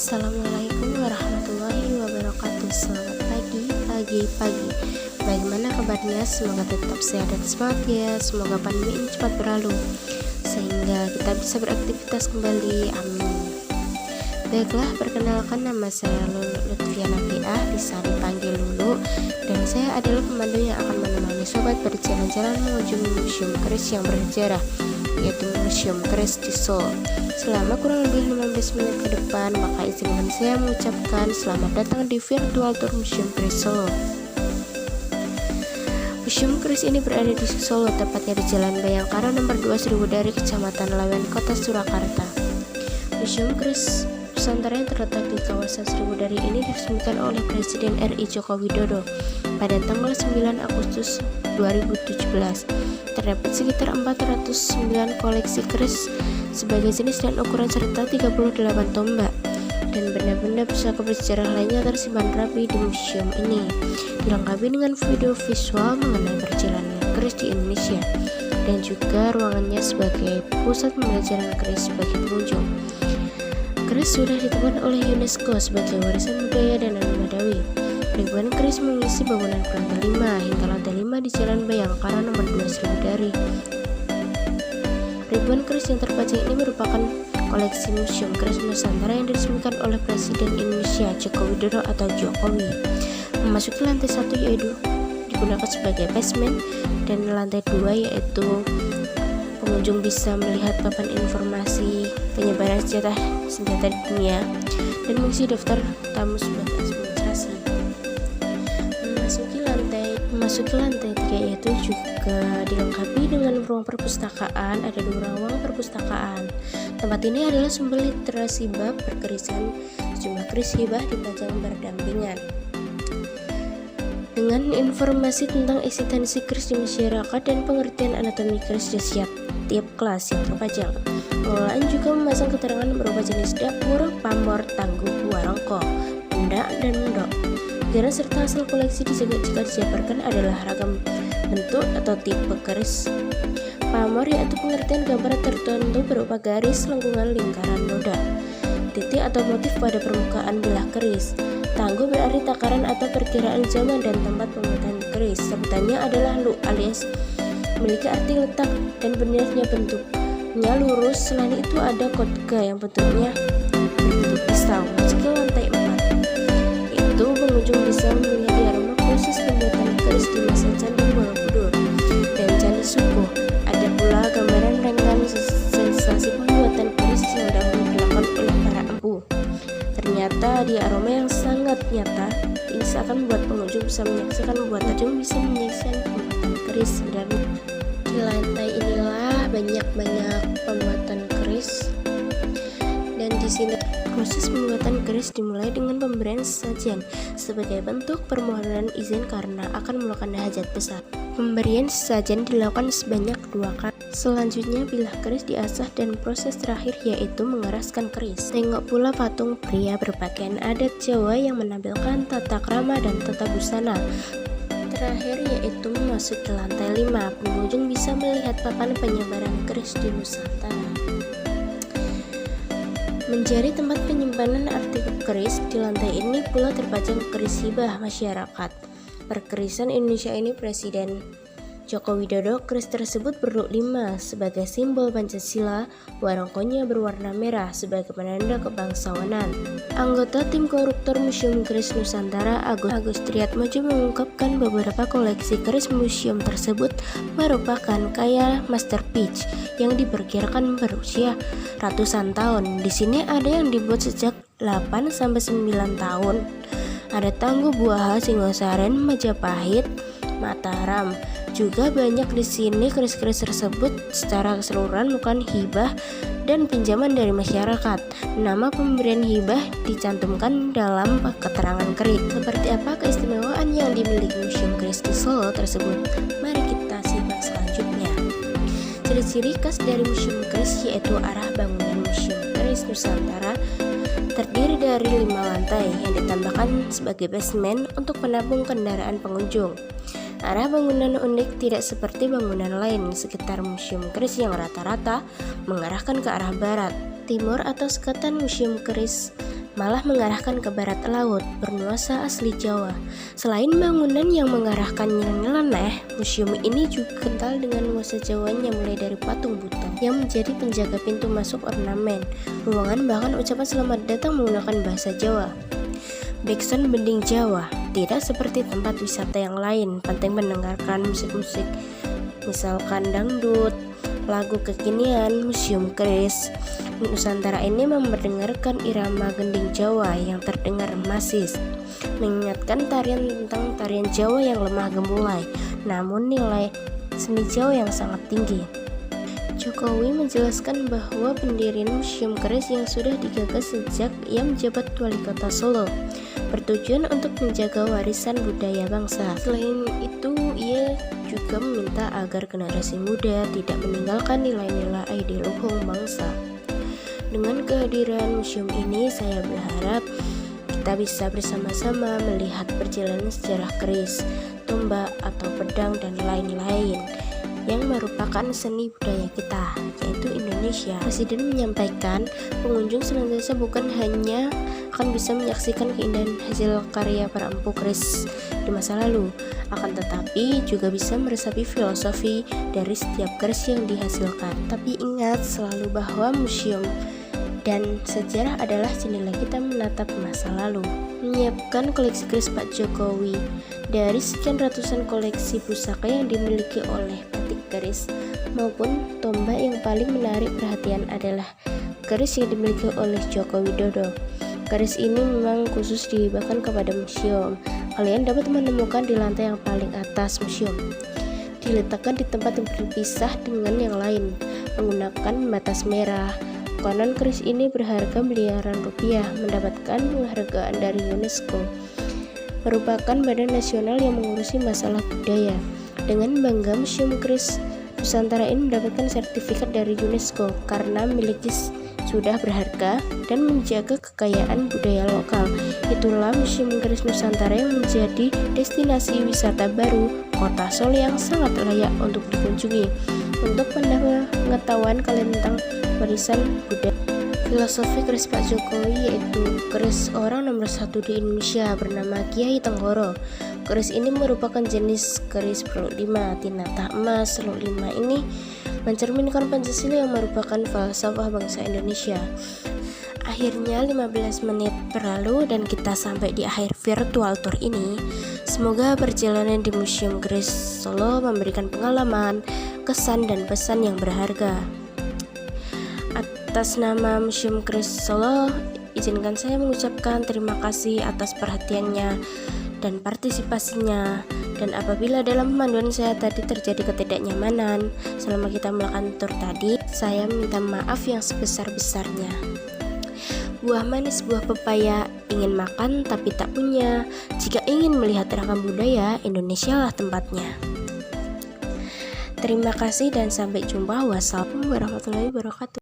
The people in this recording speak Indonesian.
Assalamualaikum warahmatullahi wabarakatuh. Selamat pagi. Bagaimana kabarnya? Semoga tetap sehat dan semangat ya. Semoga pandemi ini cepat berlalu sehingga kita bisa beraktivitas kembali. Amin. Baiklah, perkenalkan, nama saya Lutfiana Fiah, bisa dipanggil Lulu, dan saya adalah pemandu yang akan menemani sobat berjalan-jalan menuju Museum Keris yang bersejarah, yaitu Museum Keris di Solo. Selama kurang lebih 15 menit ke depan, maka izinkan saya mengucapkan selamat datang di virtual tour Museum Keris Solo. Museum Keris ini berada di Solo, tepatnya di Jalan Bayangkara nomor 2 Sriwedari, Kecamatan Lawen, Kota Surakarta. Museum Keris Nusantara yang terletak di kawasan Sriwedari ini diresmikan oleh Presiden RI Joko Widodo pada tanggal 9 Agustus 2017. Terdapat sekitar 409 koleksi keris sebagai jenis dan ukuran serta 38 tombak dan benda-benda pusaka bersejarah lainnya tersimpan rapi di museum ini, dilengkapi dengan video visual mengenai perjalanan keris di Indonesia dan juga ruangannya sebagai pusat pembelajaran keris bagi pengunjung. Keris sudah ditemukan oleh UNESCO sebagai warisan budaya dan non-Madawi. Ribuan keris mengisi bangunan lantai 5 hingga lantai 5 di Jalan Bayangkara nomor 2 Sriwedari. Ribuan keris yang terpajang ini merupakan koleksi Museum Keris Nusantara yang diresmikan oleh Presiden Indonesia Joko Widodo atau Jokowi. Memasuki lantai 1 yaitu digunakan sebagai basement, dan lantai 2 yaitu pengunjung bisa melihat papan informasi penyebaran senjata di dunia dan mengisi daftar tamu sebagai administrasi. Memasuki lantai 3 yaitu juga dilengkapi dengan ruang perpustakaan. Ada 2 ruang perpustakaan. Tempat ini adalah sumber literasi bab perkerisan. Sejumlah keris hibah dipajang berdampingan dengan informasi tentang eksistensi keris di masyarakat dan pengertian anatomi keris di tiap kelas yang terpajang. Pengelolaan juga memasang keterangan berupa jenis dapur, pamor, tangguh, warongko, benda, dan mendok. Garis serta asal koleksi jika dijabarkan adalah ragam bentuk atau tipe keris. Pamor yaitu pengertian gambar tertentu berupa garis, lengkungan, lingkaran, noda, titik atau motif pada permukaan bilah keris. Tangguh berarti takaran atau perkiraan zaman dan tempat pembuatan keris. Sebutannya adalah lu alias memiliki arti letak dan benarnya bentuknya lurus. Selain itu ada kodga yang bentuknya berbentuk pisau. Meski lantai 4 itu pengunjung bisa melihat diorama proses pembuatan keris di masa Candi Borobudur dan Candi Suko. Ada pula gambaran renggan sensasi pembuatan keris yang dahulu dilakukan oleh para empu. Ternyata diorama yang sangat nyata ini seakan membuat pengunjung bisa menyaksikan pembuatan keris. Dan di lantai inilah banyak pembuatan keris, dan di sini proses pembuatan keris dimulai dengan pemberian sajian sebagai bentuk permohonan izin karena akan melakukan hajat besar. Pemberian sajian dilakukan sebanyak 2 kali. Selanjutnya bilah keris diasah dan proses terakhir yaitu mengeraskan keris. Tengok pula patung pria berpakaian adat Jawa yang menampilkan tata krama dan tata busana. Terakhir yaitu memasuki lantai 5, pengunjung bisa melihat papan penyebaran keris di Nusantara. Menjadi tempat penyimpanan artikel keris, di lantai ini pula terpajang keris hibah masyarakat perkerisan Indonesia ini Presiden Joko Widodo. Keris tersebut berbentuk 5 sebagai simbol Pancasila, warongkonya berwarna merah sebagai penanda kebangsawanan. Anggota tim koruptor Museum Keris Nusantara Agus Triatmojo mengungkapkan beberapa koleksi keris museum tersebut merupakan karya masterpiece yang diperkirakan berusia ratusan tahun. Di sini ada yang dibuat sejak 8 sampai 9 tahun. Ada Tangguh Buaha, Singosaren, Majapahit, Mataram. Juga banyak di sini keris-keris tersebut secara keseluruhan bukan hibah dan pinjaman dari masyarakat. Nama pemberian hibah dicantumkan dalam keterangan keris. Seperti apa keistimewaan yang dimiliki Museum Keris di Solo tersebut? Mari kita simak selanjutnya. Ciri-ciri khas dari Museum Keris yaitu arah bangunan Museum Keris Nusantara terdiri dari 5 lantai yang ditambahkan sebagai basement untuk menampung kendaraan pengunjung. Arah bangunan unik, tidak seperti bangunan lain sekitar Museum Keris yang rata-rata mengarahkan ke arah barat, timur atau sekatan. Museum Keris malah mengarahkan ke barat laut, bernuansa asli Jawa. Selain bangunan yang mengarahkan nyeleneh, museum ini juga kental dengan nuansa Jawanya, mulai dari patung Buto yang menjadi penjaga pintu masuk ornamen ruangan, bahkan ucapan selamat datang menggunakan bahasa Jawa. Backsound Bening Jawa, tidak seperti tempat wisata yang lain, penting mendengarkan musik-musik misalkan dangdut, lagu kekinian. Museum Keris Nusantara ini memperdengarkan irama gending Jawa yang terdengar masis, mengingatkan tentang tarian Jawa yang lemah gemulai, namun nilai seni Jawa yang sangat tinggi. Jokowi menjelaskan bahwa pendirian Museum Keris yang sudah digagas sejak ia menjabat Wali Kota Solo bertujuan untuk menjaga warisan budaya bangsa. Selain itu, ia juga meminta agar generasi muda tidak meninggalkan nilai-nilai ideologi bangsa. Dengan kehadiran museum ini, saya berharap kita bisa bersama-sama melihat perjalanan sejarah keris, tombak atau pedang dan lain-lain yang merupakan seni budaya kita, yaitu Indonesia. Presiden menyampaikan pengunjung senantiasa bukan hanya akan bisa menyaksikan keindahan hasil karya para empu keris di masa lalu, akan tetapi juga bisa meresapi filosofi dari setiap keris yang dihasilkan. Tapi ingat selalu bahwa museum dan sejarah adalah jendela kita menatap masa lalu. Menyiapkan koleksi keris Pak Jokowi. Dari sekian ratusan koleksi pusaka yang dimiliki oleh batik keris maupun tombak, yang paling menarik perhatian adalah keris yang dimiliki oleh Joko Widodo. Keris ini memang khusus dihibahkan kepada museum. Kalian dapat menemukan di lantai yang paling atas museum. Diletakkan di tempat yang berpisah dengan yang lain, menggunakan batas merah. Konon keris ini berharga miliaran rupiah, mendapatkan penghargaan dari UNESCO, merupakan badan nasional yang mengurusi masalah budaya. Dengan bangga, Museum Keris Nusantara ini mendapatkan sertifikat dari UNESCO karena memiliki sudah berharga dan menjaga kekayaan budaya lokal. Itulah Museum Keris Nusantara yang menjadi destinasi wisata baru Kota Solo yang sangat layak untuk dikunjungi. Untuk pengetahuan kalian tentang warisan budaya, filosofi keris Pak Jokowi, yaitu keris orang nomor 1 di Indonesia bernama Kiai Tenggoro. Keris ini merupakan jenis keris berluk 5 tinata emas. Seluk 5 ini mencerminkan Pancasila yang merupakan falsafah bangsa Indonesia. Akhirnya 15 menit berlalu dan kita sampai di akhir virtual tour ini. Semoga perjalanan di Museum Keris Solo memberikan pengalaman, kesan dan pesan yang berharga. Atas nama Museum Keris Solo, izinkan saya mengucapkan terima kasih atas perhatiannya dan partisipasinya. Dan apabila dalam pemanduan saya tadi terjadi ketidaknyamanan selama kita melakukan tur tadi, saya minta maaf yang sebesar-besarnya. Buah manis, buah pepaya, ingin makan tapi tak punya. Jika ingin melihat ragam budaya, Indonesia lah tempatnya. Terima kasih dan sampai jumpa. Wassalamualaikum warahmatullahi wabarakatuh.